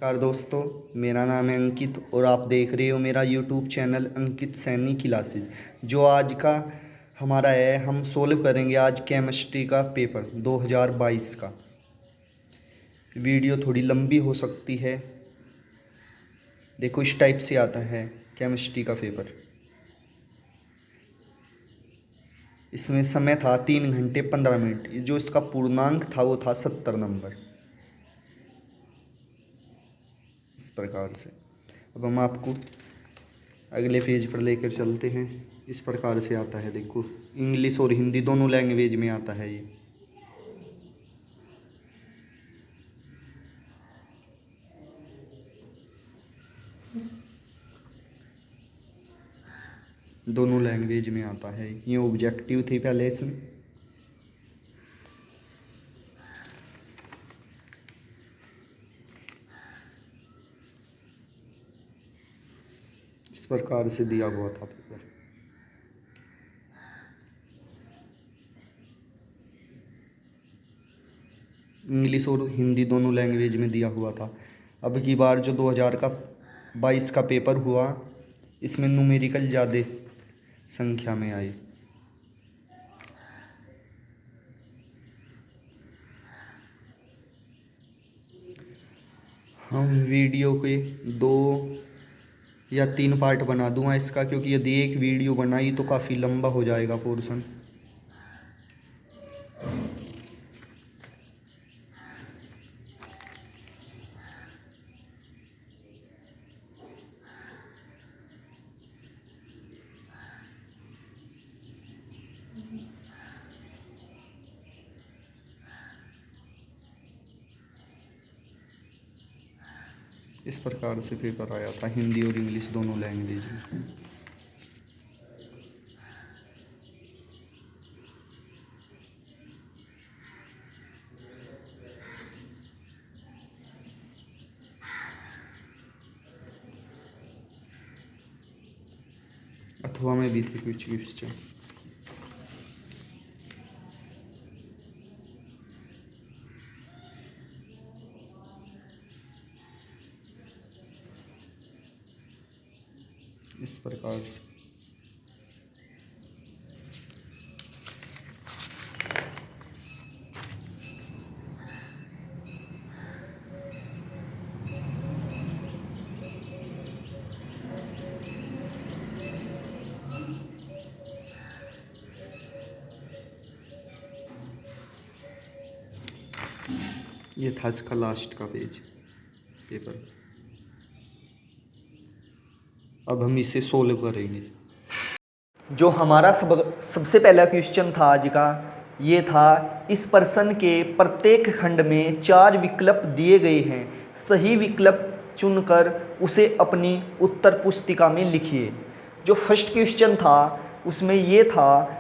नमस्कार दोस्तों, मेरा नाम है अंकित और आप देख रहे हो मेरा यूट्यूब चैनल अंकित सैनी क्लासेज। जो आज का हमारा है, हम सोल्व करेंगे आज केमिस्ट्री का पेपर 2022 का। वीडियो थोड़ी लंबी हो सकती है। देखो, इस टाइप से आता है केमिस्ट्री का पेपर। इसमें समय था 3 घंटे 15 मिनट। जो इसका पूर्णांक था वो था 70 नंबर। इस प्रकार से अब हम आपको अगले पेज पर लेकर चलते हैं। इस प्रकार से आता है, देखो, इंग्लिश और हिंदी दोनों लैंग्वेज में आता है। ये दोनों लैंग्वेज में आता है। ये ऑब्जेक्टिव थी पहले इसमें। इस प्रकार से दिया हुआ था पेपर। इंग्लिश और हिंदी दोनों लैंग्वेज में दिया हुआ था। अब की बार जो 2022 का पेपर हुआ, इसमें न्यूमेरिकल ज़्यादा संख्या में आए। हम वीडियो के 2 या 3 पार्ट बना दूंगा इसका, क्योंकि यदि एक वीडियो बनाई तो काफ़ी लंबा हो जाएगा पोर्शन। इस प्रकार से पेपर आया था हिंदी और इंग्लिश दोनों लैंग्वेज में। अथवा में भी थे कुछ क्वेश्चन। इस प्रकार से ये था इसका लास्ट का पेज पेपर। अब हम इसे सोल्व करेंगे। जो हमारा सबसे पहला क्वेश्चन था आज का, ये था, इस प्रश्न के प्रत्येक खंड में 4 विकल्प दिए गए हैं। सही विकल्प चुनकर उसे अपनी उत्तर पुस्तिका में लिखिए। जो फर्स्ट क्वेश्चन था उसमें ये था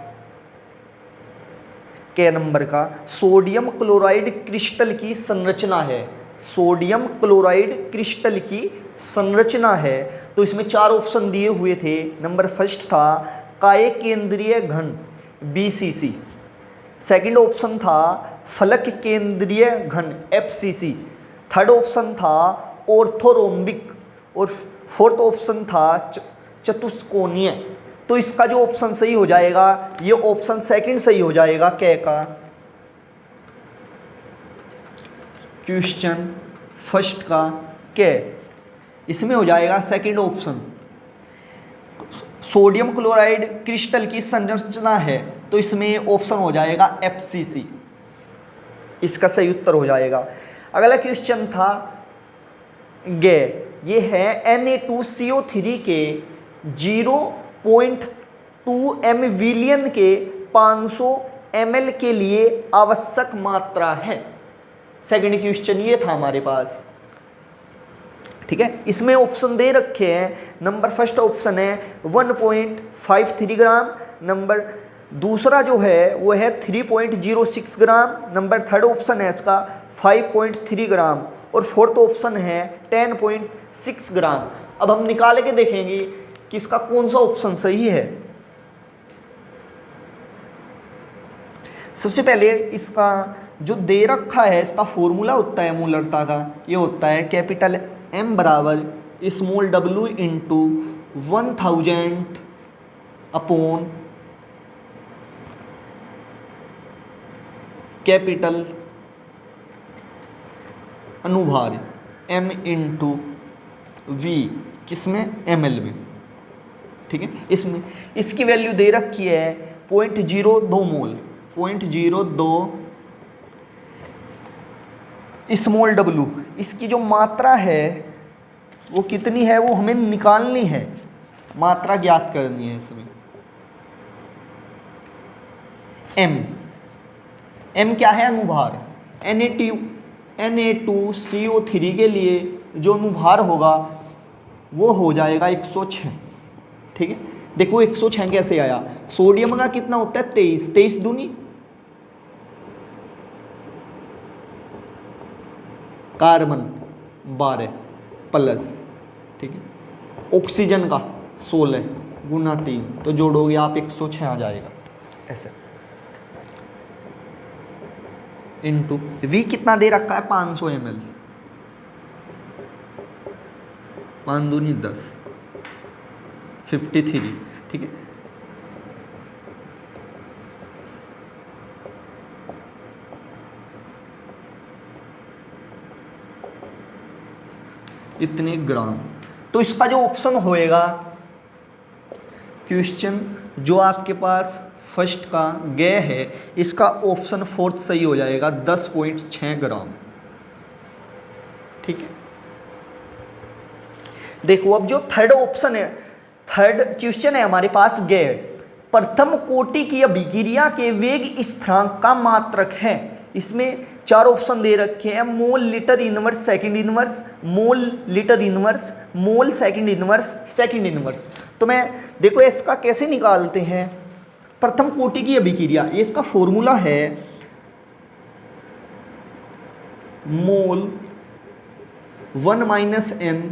के नंबर का, सोडियम क्लोराइड क्रिस्टल की संरचना है। सोडियम क्लोराइड क्रिस्टल की संरचना है। तो इसमें 4 ऑप्शन दिए हुए थे। नंबर फर्स्ट था काय केंद्रीय घन BCC। सेकंड ऑप्शन था फलक केंद्रीय घन FCC। थर्ड ऑप्शन था ऑर्थोरोम्बिक। और फोर्थ ऑप्शन था चतुष्कोणीय। तो इसका जो ऑप्शन सही हो जाएगा, ये ऑप्शन सेकंड सही हो जाएगा कै का। क्वेश्चन फर्स्ट का कै, इसमें हो जाएगा second option. Sodium chloride crystal की संरचना है, तो इसमें ऑप्शन हो जाएगा FCC। इसका सही उत्तर हो जाएगा। अगला क्वेश्चन था गे, ये है Na2CO3 के 0.2 mVillion के 500 ml के लिए आवश्यक मात्रा है। सेकंड क्वेश्चन ये था हमारे पास। ठीक है, इसमें ऑप्शन दे रखे हैं। नंबर फर्स्ट ऑप्शन है 1.53 ग्राम। नंबर दूसरा जो है वो है 3.06 ग्राम। नंबर थर्ड ऑप्शन है इसका 5.3 ग्राम। और फोर्थ ऑप्शन है 10.6 ग्राम। अब हम निकाल के देखेंगे कि इसका कौन सा ऑप्शन सही है। सबसे पहले इसका जो दे रखा है इसका फॉर्मूला होता है मूलरता का, ये होता है कैपिटल M बराबर small w into 1000 upon capital अनुभार M इंटू V, किसमें ml में, ठीक है। इसमें इसकी वैल्यू दे रखी है 0.02 मोल, 0.02 स्मॉल w। इसकी जो मात्रा है वो कितनी है वो हमें निकालनी है, मात्रा ज्ञात करनी है इसमें। m क्या है, अनुभार। Na2CO3 के लिए जो अनुभार होगा वो हो जाएगा 106, ठीक है। देखो 106 कैसे आया, सोडियम का कितना होता है 23, 23 दूनी कार्बन 12 प्लस, ठीक है। ऑक्सीजन का 16 गुना 3, तो जोड़ोगे आप 106 आ जाएगा ऐसे। इंटू V कितना दे रखा है 500 ml, 5 दूनी 10, 53, ठीक है। इतने ग्राम। तो इसका जो ऑप्शन होएगा क्वेश्चन जो आपके पास फर्स्ट का गे है, इसका ऑप्शन फोर्थ सही हो जाएगा 10.6 ग्राम, ठीक है। देखो अब जो थर्ड ऑप्शन है, थर्ड क्वेश्चन है हमारे पास गे, प्रथम कोटि की अभिक्रिया के वेग स्थिरांक का मात्रक है। इसमें 4 ऑप्शन दे रखे हैं, मोल, लीटर इनवर्स, सेकंड इनवर्स, मोल, लीटर इनवर्स, मोल, सेकंड इनवर्स, सेकंड इनवर्स। तो मैं देखो इसका कैसे निकालते हैं, प्रथम कोटि की अभिक्रिया, ये इसका फॉर्मूला है मोल 1 - n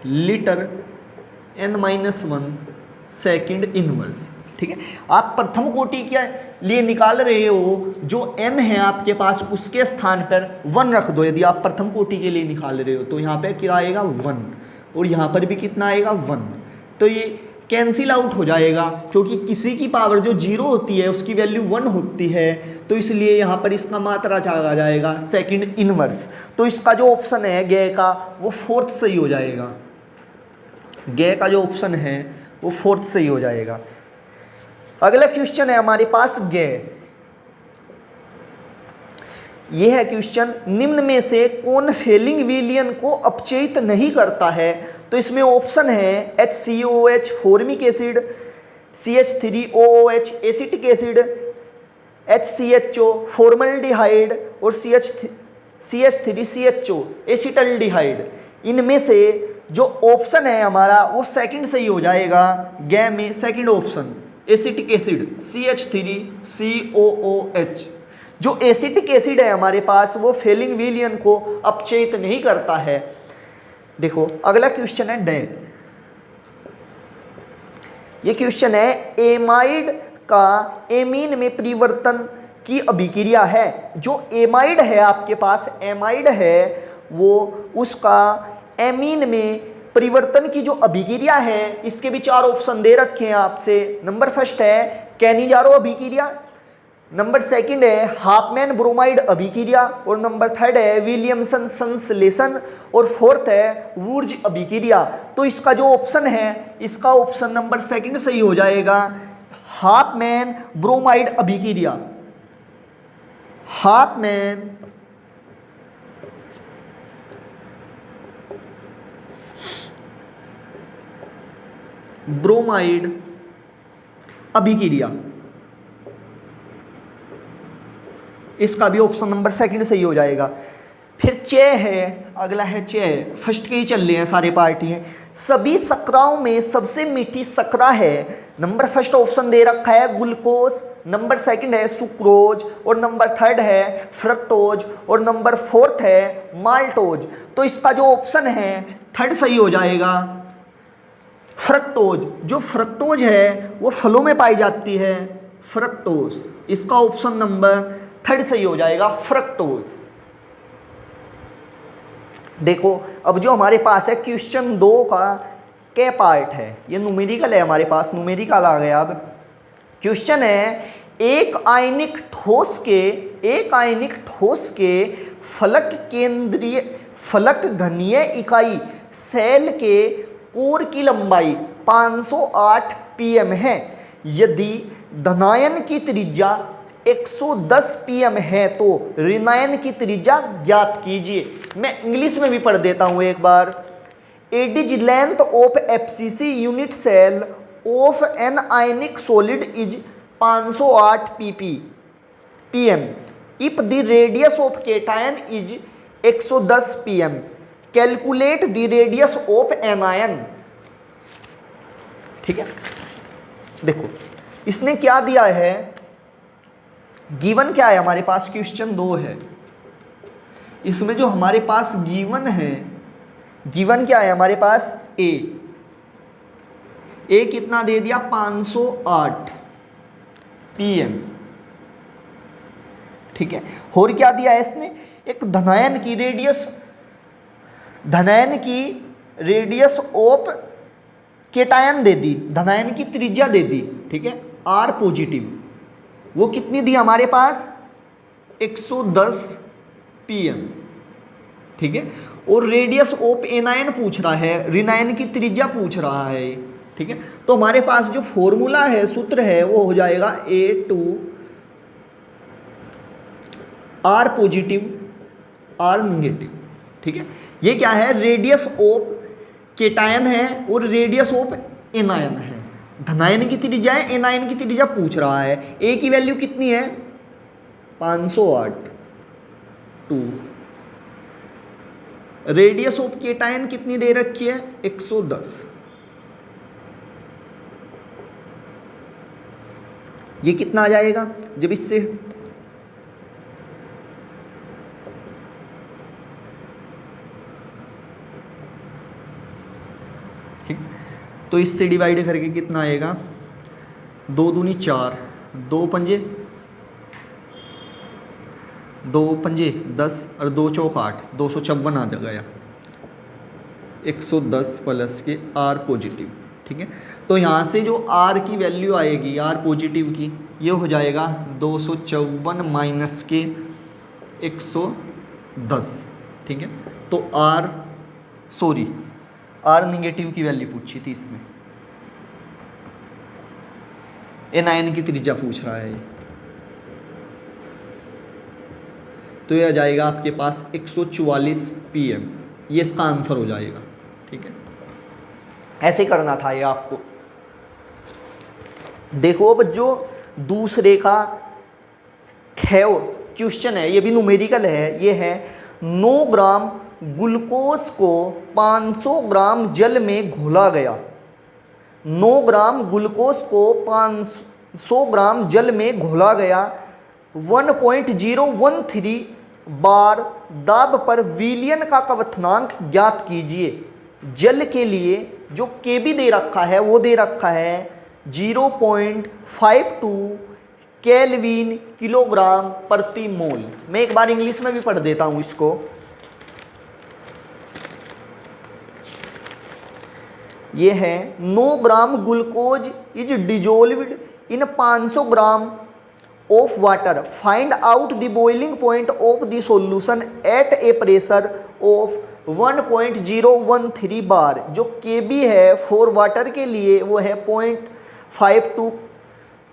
litre n-1 second inverse, ठीक है। आप प्रथम कोटि के लिए निकाल रहे हो, जो n है आपके पास उसके स्थान पर 1 रख दो। यदि आप प्रथम कोटि के लिए निकाल रहे हो तो यहाँ पे क्या आएगा 1, और यहाँ पर भी कितना आएगा 1, तो ये कैंसिल आउट हो जाएगा, क्योंकि किसी की पावर जो 0 होती है उसकी वैल्यू 1 होती है, तो इसलिए यहाँ पर इसका मात्रा आ जाएगा सेकंड इनवर्स। तो इसका जो ऑप्शन है गे का वो फोर्थ सही हो जाएगा, गे का जो ऑप्शन है वो फोर्थ सही हो जाएगा। अगला क्वेश्चन है हमारे पास गे, यह है क्वेश्चन, निम्न में से कौन फेलिंग विलयन को अपचयित नहीं करता है। तो इसमें ऑप्शन है HCOOH formic acid, CH3OOH acetic acid, HCHO formaldehyde और CH3CHO एसिटल्डिहाइड। इनमें से जो ऑप्शन है हमारा वो सेकंड सही हो जाएगा, गे में second option acetic acid CH3COOH। जो एसिटिक एसिड है हमारे पास वो फेलिंग विलयन को अपचयित नहीं करता है। देखो अगला क्वेश्चन है डे, ये क्वेश्चन है एमाइड का एमीन में परिवर्तन की अभिक्रिया है। जो एमाइड है आपके पास, एमाइड है वो उसका एमीन में परिवर्तन की जो अभिक्रिया है, इसके भी 4 ऑप्शन दे रखे हैं आपसे। नंबर फर्स्ट है कैनिजारो अभिक्रिया, नंबर सेकंड है हाफमैन ब्रोमाइड अभिक्रिया, और नंबर थर्ड है विलियमसन संश्लेषण, और फोर्थ है वुर्ज अभिक्रिया। तो इसका जो ऑप्शन है, इसका ऑप्शन नंबर सेकंड सही हो जाएगा, हाफमैन ब्रोमाइड अभिक्रिया। हाफमैन ब्रोमाइड अभिक्रिया, इसका भी ऑप्शन नंबर सेकंड सही हो जाएगा। फिर चे है, अगला है चे, फर्स्ट के ही चल रहे हैं सारे पार्टी हैं। सभी शर्कराओं में सबसे मीठी शर्करा है। नंबर फर्स्ट ऑप्शन दे रखा है ग्लूकोज, नंबर सेकंड है सुक्रोज, और नंबर थर्ड है फ्रक्टोज, और नंबर फोर्थ है माल्टोज। तो इसका जो ऑप्शन है थर्ड सही हो जाएगा, फ्रक्टोज। जो फ्रक्टोज है वो फलों में पाई जाती है, फ्रक्टोज। इसका ऑप्शन नंबर थर्ड सही हो जाएगा फ्रक्टोज। देखो अब जो हमारे पास है क्वेश्चन 2 का क्या पार्ट है, ये न्यूमेरिकल है हमारे पास, न्यूमेरिकल आ गया। अब क्वेश्चन है एक आयनिक ठोस के फलक घनीय इकाई सेल के कोर की लंबाई 508 pm है। यदि धनायन की त्रिज्या 110 pm है तो ऋणायन की त्रिज्या ज्ञात कीजिए। मैं इंग्लिश में भी पढ़ देता हूं एक बार। Edge length of FCC unit cell of an ionic solid is 508 pm if the radius of cation is 110 pm calculate the radius of anion। ठीक है, देखो इसने क्या दिया है, गिवन क्या है हमारे पास, क्वेश्चन 2 है। इसमें जो हमारे पास गिवन है, गिवन क्या है हमारे पास, ए कितना दे दिया 508 pm। ठीक है, और क्या दिया है इसने, एक धनायन की रेडियस ऑफ केटायन दे दी, धनायन की त्रिज्या दे दी। ठीक है, आर पॉजिटिव, वो कितनी दी हमारे पास 110 pm। ठीक है, और रेडियस ऑफ एनायन पूछ रहा है, ऋणायन की त्रिज्या पूछ रहा है। ठीक है, तो हमारे पास जो फॉर्मूला है, सूत्र है, वो हो जाएगा A2 R positive R negative. ठीक है, ये क्या है, रेडियस ऑफ केटायन है और रेडियस ऑफ एनायन है। धनायन की त्रिज्या है, एनायन की त्रिज्या पूछ रहा है। ए की वैल्यू कितनी है 508 2, रेडियस ऑफ केटायन कितनी दे रखी है 110। ये कितना आ जाएगा जब इससे ठीक, तो इससे डिवाइड करके कितना आएगा, 2 दूनी 4, 2 पंजे 10 और 2 चौक 8, 254 आ गया। 110 प्लस के आर पॉजिटिव। ठीक है, तो यहाँ से जो आर की वैल्यू आएगी, आर पॉजिटिव की, ये हो जाएगा 254 माइनस के 110। ठीक है, तो आर निगेटिव की वैल्यू पूछी थी इसने, एनायन की त्रिज्या पूछ रहा है। तो ये आ जाएगा आपके पास 144 pm, ये इसका आंसर हो जाएगा। ठीक है, ऐसे करना था ये आपको। देखो अब जो दूसरे का क्वेश्चन है, ये भी न्यूमेरिकल है। ये है 9 ग्राम ग्लूकोज को 500 ग्राम जल में घोला गया। 9 ग्राम ग्लूकोज को 500 ग्राम जल में घोला गया। 1.013 बार दाब पर विलयन का क्वथनांक ज्ञात कीजिए। जल के लिए जो केबी दे रखा है वो दे रखा है 0.52 केल्विन किलोग्राम प्रति मोल। मैं एक बार इंग्लिश में भी पढ़ देता हूं इसको। ये है 9 gram glucose is dissolved in 500 gram of water. Find out the boiling point of the solution at A pressure of 1.013 बार। जो केबी है फॉर वाटर के लिए वो है 0.52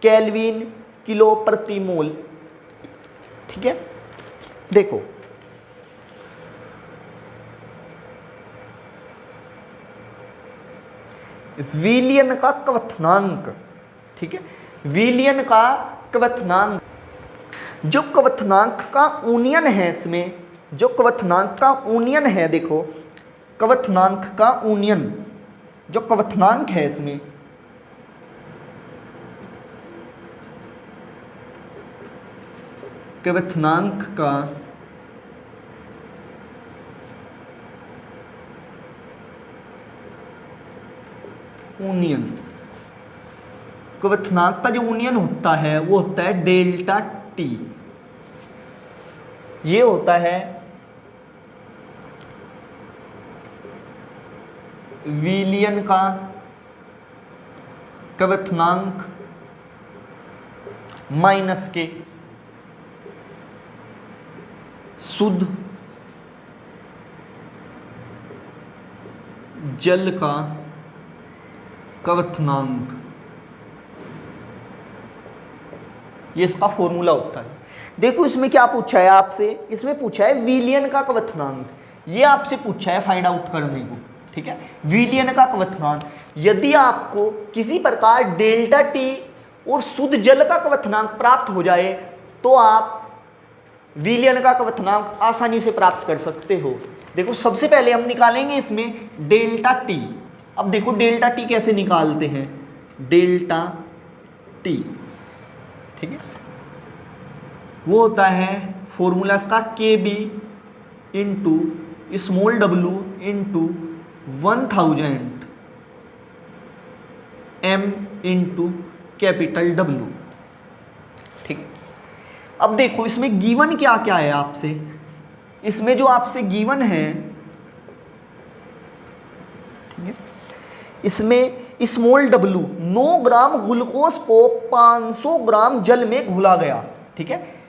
केल्विन किलो प्रति मोल। ठीक है, देखो विलयन का क्वथनांक। ठीक है, विलयन का क्वथनांक, जो क्वथनांक का यूनियन है इसमें, जो क्वथनांक का यूनियन है, देखो क्वथनांक का यूनियन, जो क्वथनांक है इसमें क्वथनांक का यूनियन, क्वथनांक का जो यूनियन होता है वो होता है डेल्टा टी। ये होता है विलियन का क्वथनांक माइनस के शुद्ध जल का क्वथनांक, ये इसका फॉर्मूला होता है। देखो इसमें क्या पूछा है आपसे, इसमें पूछा है विलियन का क्वथनांक, ये आपसे पूछा है फाइंड आउट करने को, ठीक है। विलियन का क्वथनांक, यदि आपको किसी प्रकार डेल्टा टी और शुद्ध जल का क्वथनांक प्राप्त हो जाए तो आप विलियन का क्वथनांक आसानी से प्राप्त कर सकते हो। देखो सबसे पहले हम निकालेंगे इसमें डेल्टा टी। अब देखो डेल्टा टी कैसे निकालते हैं, डेल्टा टी, ठीक है, वो होता है फॉर्मूला इसका K B into small W into 1000 M into capital W, ठीक है। अब देखो इसमें गिवन क्या क्या है आपसे, इसमें जो आपसे गिवन है, ठीक है, इसमें स्मॉल डब्लू 9 ग्राम ग्लूकोज को 500 ग्राम जल में घुला गया, ठीक है।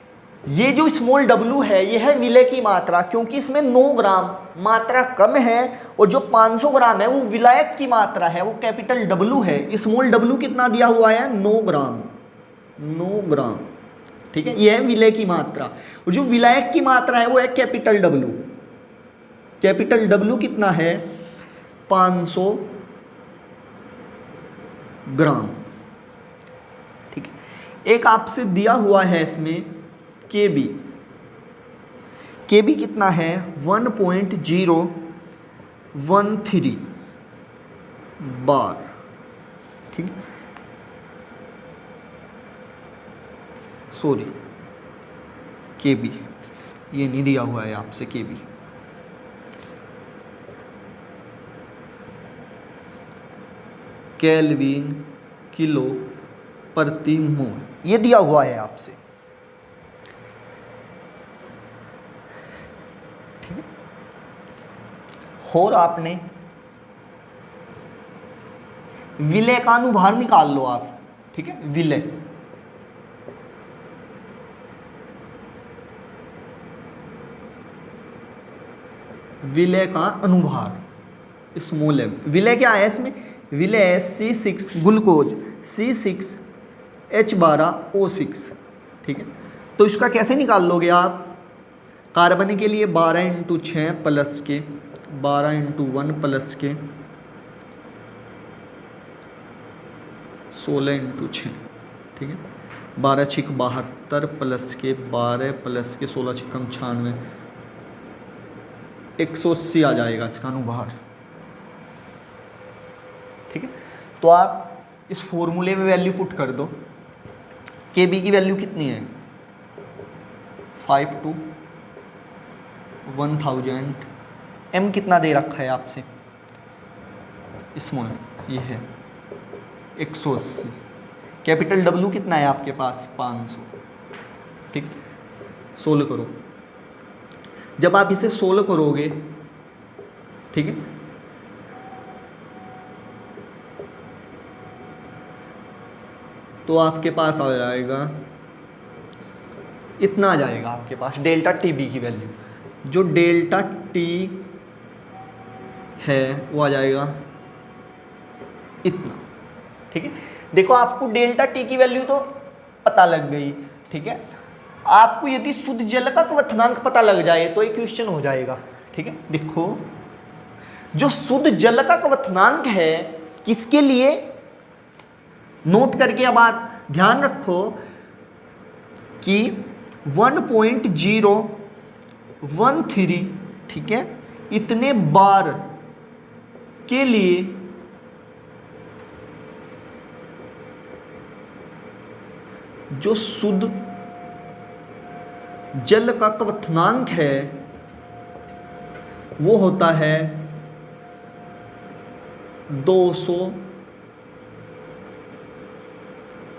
ये जो स्मॉल डब्लू है ये है विलय की मात्रा, क्योंकि इसमें 9 ग्राम मात्रा कम है और जो 500 ग्राम है वो विलायक की मात्रा है, वो कैपिटल डब्लू है। स्मॉल डब्लू कितना दिया हुआ है, 9 ग्राम, 9 ग्राम, ठीक है, ये है विलय की मात्रा। और जो विलायक की मात्रा है वो है कैपिटल डब्लू। कैपिटल डब्लू कितना है, 500 ग्राम, ठीक है। एक आपसे दिया हुआ है इसमें केबी, केबी कितना है 1.013 बार, ठीक है, सॉरी केबी ये नहीं दिया हुआ है आपसे, केबी केल्विन किलो प्रति मोल, ये दिया हुआ है आपसे, ठीक है। और आपने विलय का अनुभार निकाल लो आप, ठीक है, विलय, विलय का अनुभार स्मॉल एम। विलय क्या है इसमें, विलय है C6 ग्लूकोज C6H12O6, ठीक है। तो इसका कैसे निकाल लोगे आप, कार्बन के लिए 12 × 6 प्लस के 12 × 1 प्लस के 16 × 6, ठीक है, 12 × 6 72 प्लस के 12 प्लस के 16 × 6 96, 180 आ जाएगा इसका अनुभार, ठीक है। तो आप इस फॉर्मूले में वैल्यू पुट कर दो, के बी की वैल्यू कितनी है 5 to 1000, एम कितना दे रखा है आपसे स्मॉल, ये है 180, कैपिटल डब्ल्यू कितना है आपके पास 500, ठीक, 16 करो। जब आप इसे 16 करोगे, ठीक है, तो आपके पास आ जाएगा, इतना आ जाएगा आपके पास डेल्टा टी बी की वैल्यू। जो डेल्टा टी है वो आ जाएगा इतना, ठीक है। देखो आपको डेल्टा टी की वैल्यू तो पता लग गई, ठीक है। आपको यदि शुद्ध जल का क्वथनांक पता लग जाए तो एक क्वेश्चन हो जाएगा, ठीक है। देखो जो शुद्ध जल का क्वथनांक है किसके लिए, नोट करके अब आप ध्यान रखो कि 1.013, ठीक है, इतने बार के लिए जो शुद्ध जल का क्वथनांक है वो होता है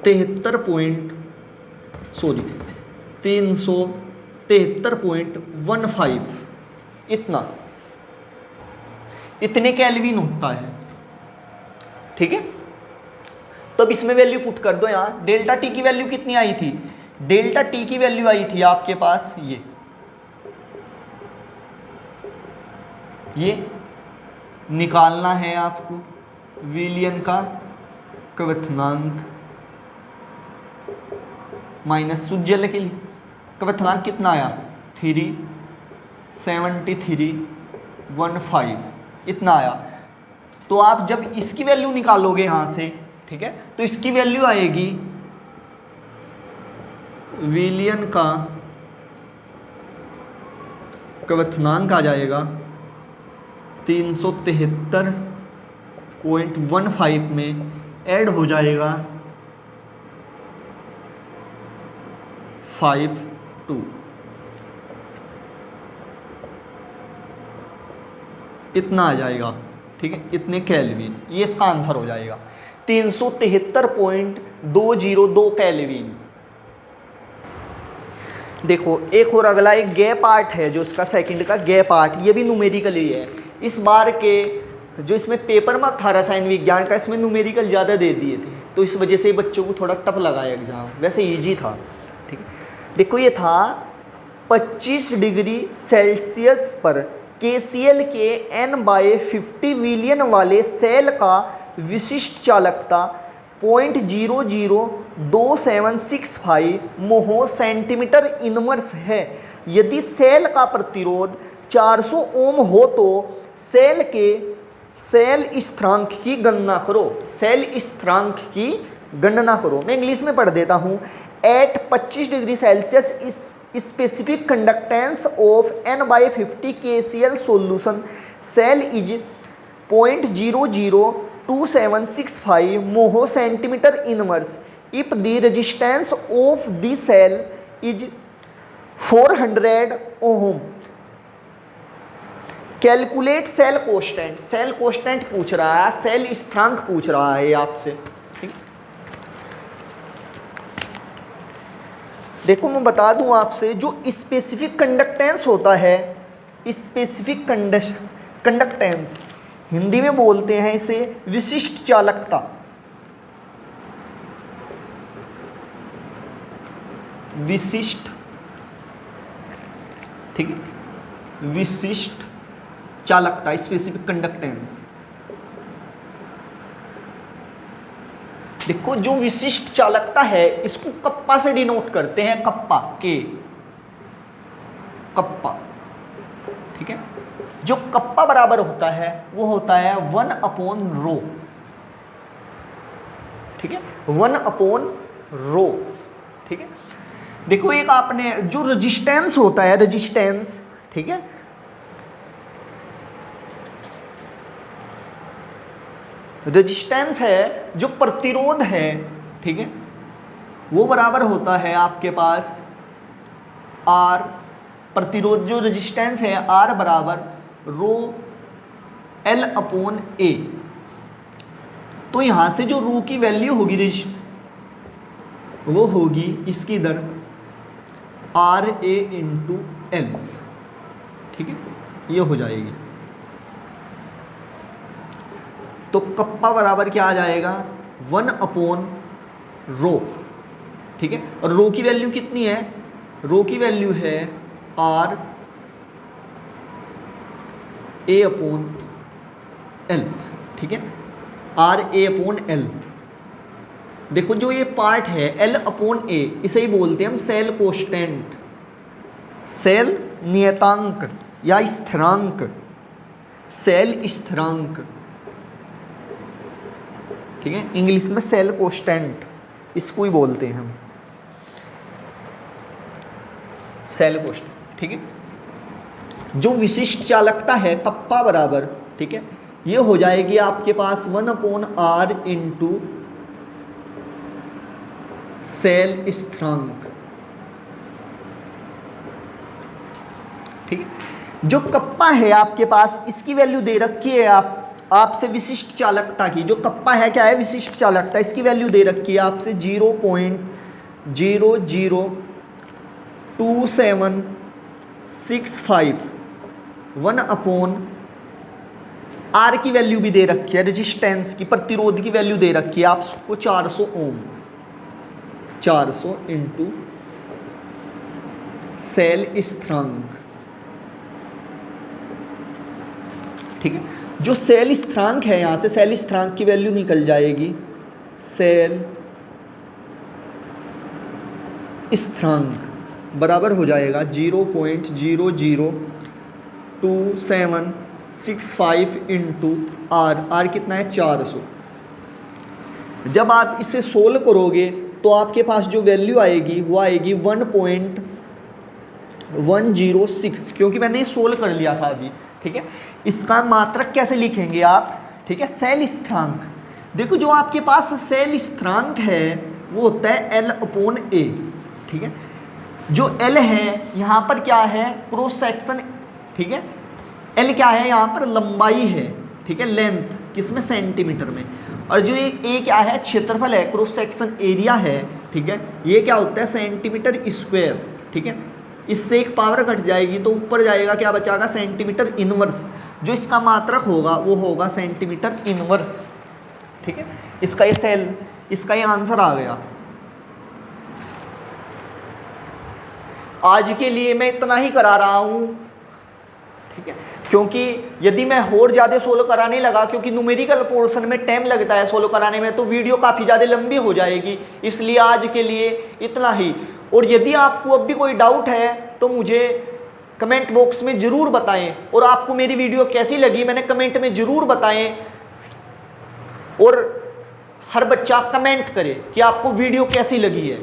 373 373.15 इतने केल्विन होता है। ठीक है, तो अब इसमें वैल्यू पुट कर दो। यहाँ डेल्टा टी की वैल्यू कितनी आई थी? डेल्टा टी की वैल्यू आई थी आपके पास ये निकालना है आपको विलियन का क्वथनांक माइनस सुजल के लिए। क्वथनांक कितना आया? 373.15 इतना आया। तो आप जब इसकी वैल्यू निकालोगे यहाँ से, ठीक है, तो इसकी वैल्यू आएगी विलियन का क्वथनांक आ जाएगा 373.15 में ऐड हो जाएगा 52 इतना आ जाएगा। ठीक है, इतने केल्विन, ये इसका आंसर हो जाएगा 373.202 केल्विन। देखो एक और अगला एक गैप पार्ट है जो इसका सेकंड का गैप पार्ट, ये भी न्यूमेरिकल ही है। इस बार के जो इसमें पेपर में था रसायन विज्ञान का, इसमें न्यूमेरिकल ज़्यादा दे दिए थे, तो इस वजह से बच्चों को थोड़ा टफ लगा एग्जाम, वैसे इजी था। ठीक है, देखो ये था 25 डिग्री सेल्सियस पर KCl के N/50 विलियन वाले सेल का विशिष्ट चालकता 0.002765 मोहो सेंटीमीटर इनवर्स है। यदि सेल का प्रतिरोध 400 ओम हो तो सेल स्थिरांक की गणना करो। सेल स्थिरांक की गणना करो। मैं इंग्लिश में पढ़ देता हूँ। At 25 degree Celsius specific conductance of N/50 KCl solution cell is 0.002765 mho centimeter inverse if the resistance of the cell is 400 ohm. Calculate cell constant. Cell constant पूछ रहा है, सेल स्थिरांक पूछ रहा है आपसे। देखो मैं बता दूं आपसे, जो स्पेसिफिक कंडक्टेंस होता है, स्पेसिफिक कंडक्टेंस हिंदी में बोलते हैं इसे विशिष्ट चालकता। विशिष्ट, ठीक है, विशिष्ट चालकता, स्पेसिफिक कंडक्टेंस। देखो जो विशिष्ट चालकता है इसको कप्पा से डिनोट करते हैं, कप्पा के, कप्पा। ठीक है, जो कप्पा बराबर होता है वो होता है 1/ρ। ठीक है, 1/ρ। ठीक है, देखो एक आपने जो रेजिस्टेंस होता है, रेजिस्टेंस, ठीक है, रेजिस्टेंस है जो प्रतिरोध है, ठीक है, वो बराबर होता है आपके पास R, प्रतिरोध जो रेजिस्टेंस है R बराबर ρL/A। तो यहां से जो रो की वैल्यू होगी वो होगी इसकी दर RA/L। ठीक है, ये हो जाएगी। तो कप्पा बराबर क्या आ जाएगा? 1/ρ। ठीक है, और रो की वैल्यू कितनी है? रो की वैल्यू है RA/L। ठीक है, RA/L। देखो जो ये पार्ट है L/A, इसे ही बोलते हैं हम सेल कोस्टेंट, सेल नियतांक या स्थिरांक, सेल स्थिरांक। ठीक है, इंग्लिश में सेल कोस्टेंट इसको ही बोलते हैं हम, सेल कोस्टेंट। ठीक है, जो विशिष्ट चालकता है कप्पा बराबर, ठीक है, ये हो जाएगी आपके पास 1/R इंटू सेल स्थिरांक। ठीक है, जो कप्पा है आपके पास इसकी वैल्यू दे रखी है आपसे विशिष्ट चालकता की। जो कप्पा है क्या है? विशिष्ट चालकता। इसकी वैल्यू दे रखी है आपसे 0.0027 65 1 अपॉन आर की वैल्यू भी दे रखी है, रेजिस्टेंस की, प्रतिरोध की वैल्यू दे रखी है आपको 400 ओम, 400 इंटू सेल स्थिरांक। ठीक है, जो सेल स्थिरांक है यहां से सेल स्थिरांक की वैल्यू निकल जाएगी, सेल स्थिरांक बराबर हो जाएगा 0.002765 इंटू आर कितना है 400। जब आप इसे सोल्व करोगे तो आपके पास जो वैल्यू आएगी वो आएगी 1.106, क्योंकि मैंने ये सोल्व कर लिया था अभी। ठीक है, इसका मात्रक कैसे लिखेंगे आप? ठीक है, सेल स्थिरांक। देखो जो आपके पास सेल स्थिरांक है वो होता है L अपॉन A। ठीक है, जो L है यहाँ पर क्या है, क्रॉस सेक्शन। ठीक है, L क्या है यहाँ पर, लंबाई है। ठीक है, लेंथ किसमें, सेंटीमीटर में। और जो ये A क्या है, क्षेत्रफल है, क्रॉस सेक्शन एरिया है। ठीक है, ये क्या होता है, सेंटीमीटर स्क्वायर। ठीक है, इससे एक पावर घट जाएगी तो ऊपर जाएगा, क्या बचाएगा, सेंटीमीटर इनवर्स। जो इसका मात्रक होगा वो होगा सेंटीमीटर इनवर्स। ठीक है, इसका ये सेल, इसका ये आंसर आ गया। आज के लिए मैं इतना ही करा रहा हूँ। ठीक है, क्योंकि यदि मैं और ज़्यादा सोल्व कराने लगा, क्योंकि न्यूमेरिकल पोर्शन में टाइम लगता है सोल्व कराने में, तो वीडियो काफ़ी ज़्यादा लंबी हो जाएगी। इसलिए आज के लिए इतना ही। और यदि आपको अब भी कोई डाउट है तो मुझे कमेंट बॉक्स में ज़रूर बताएं। और आपको मेरी वीडियो कैसी लगी मैंने कमेंट में ज़रूर बताएं। और हर बच्चा कमेंट करे कि आपको वीडियो कैसी लगी है।